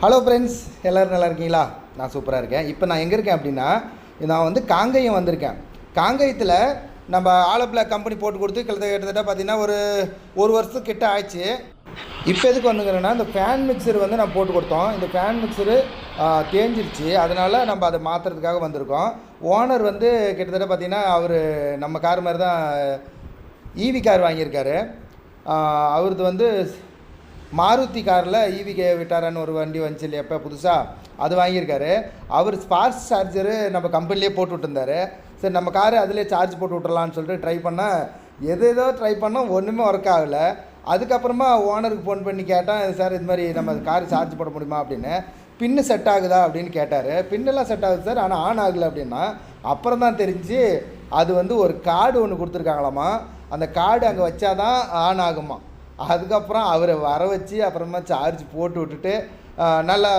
Hello friends, எல்லோரும் நல்லா இருக்கீங்களா? நான் சூப்பராக இருக்கேன். இப்போ நான் எங்கே இருக்கேன் அப்படின்னா, நான் வந்து காங்கேயம் வந்திருக்கேன். காங்கேயத்தில் நம்ம ஆலோப்ளாக் கம்பெனி போட்டு கொடுத்து கிட்டத்தட்ட பார்த்திங்கன்னா ஒரு வருஷத்துக்கு கிட்ட ஆயிடுச்சு. இப்போ எதுக்கு வந்துங்கிறேன்னா, இந்த ஃபேன் மிக்சர் வந்து நான் போட்டு கொடுத்தோம். இந்த ஃபேன் மிக்சரு தேஞ்சிருச்சு. அதனால் நம்ம அதை மாற்றுறதுக்காக வந்திருக்கோம். ஓனர் வந்து கிட்டத்தட்ட பார்த்திங்கன்னா அவர் நம்ம கார் மாதிரி தான் ஈவி கார் வாங்கியிருக்காரு. அவரது வந்து மாருதி காரில் ஈவிகே விட்டாரான்னு ஒரு வண்டி வந்துச்சு இல்லையா, எப்போ புதுசாக அது வாங்கியிருக்காரு. அவர் ஸ்பார்க்ஸ் சார்ஜரு நம்ம கம்பெனிலே போட்டு விட்டுருந்தார். சரி, நம்ம காரு அதிலே சார்ஜ் போட்டு விட்டுறலான்னு சொல்லிட்டு ட்ரை பண்ணால் ஏதோ ட்ரை பண்ணோம், ஒன்றுமே ஒர்க் ஆகலை. அதுக்கப்புறமா ஓனருக்கு ஃபோன் பண்ணி கேட்டால், சார் இது மாதிரி நம்ம கார் சார்ஜ் போட முடியுமா அப்படின்னு. பின்னு செட் ஆகுதா அப்படின்னு கேட்டார். பின்னெல்லாம் செட் ஆகுது சார், ஆனால் ஆன் ஆகலை அப்படின்னா. அப்புறம் தான் தெரிஞ்சு அது வந்து ஒரு கார்டு ஒன்று கொடுத்துருக்காங்களாமா. அந்த கார்டு அங்கே வச்சாதான் ஆன் ஆகுமா. அதுக்கப்புறம் அவரை வர வச்சு அப்புறமா சார்ஜ் போட்டு விட்டுட்டு நல்லா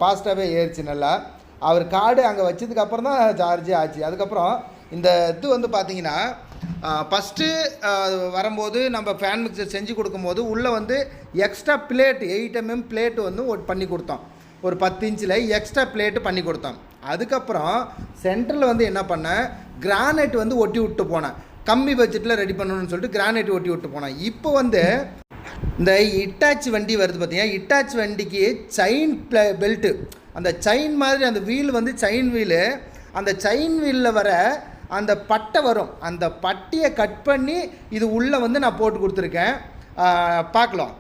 ஃபாஸ்ட்டாகவே ஏறிச்சு. நல்லா அவர் கார்டு அங்கே வச்சதுக்கப்புறம் தான் சார்ஜே ஆச்சு. அதுக்கப்புறம் இந்த இது வந்து பார்த்திங்கன்னா, ஃபஸ்ட்டு வரும்போது நம்ம ஃபேன் மிக்சர் செஞ்சு கொடுக்கும்போது உள்ளே வந்து எக்ஸ்ட்ரா பிளேட் 8mm பிளேட்டு வந்து பண்ணி கொடுத்தோம். ஒரு 10 இன்ச்சில் எக்ஸ்ட்ரா பிளேட்டு பண்ணி கொடுத்தோம். அதுக்கப்புறம் சென்டரில் வந்து என்ன பண்ணேன், கிரானைட் வந்து ஒட்டி விட்டு போனேன். கம்மி பட்ஜெட்டில் ரெடி பண்ணணும்னு சொல்லிட்டு கிரானைட் ஒட்டி விட்டு போனேன். இப்போ வந்து இந்த இட்டாச் வண்டி வருது பார்த்தீங்கன்னா, இட்டாச் வண்டிக்கு செயின் பெல்ட்டு, அந்த செயின் மாதிரி அந்த வீல் வந்து செயின் வீலு, அந்த செயின் வீலில் வர அந்த பட்டை வரும், அந்த பட்டையை கட் பண்ணி இது உள்ளே வந்து நான் போட்டு கொடுத்துருக்கேன். பார்க்கலாம்.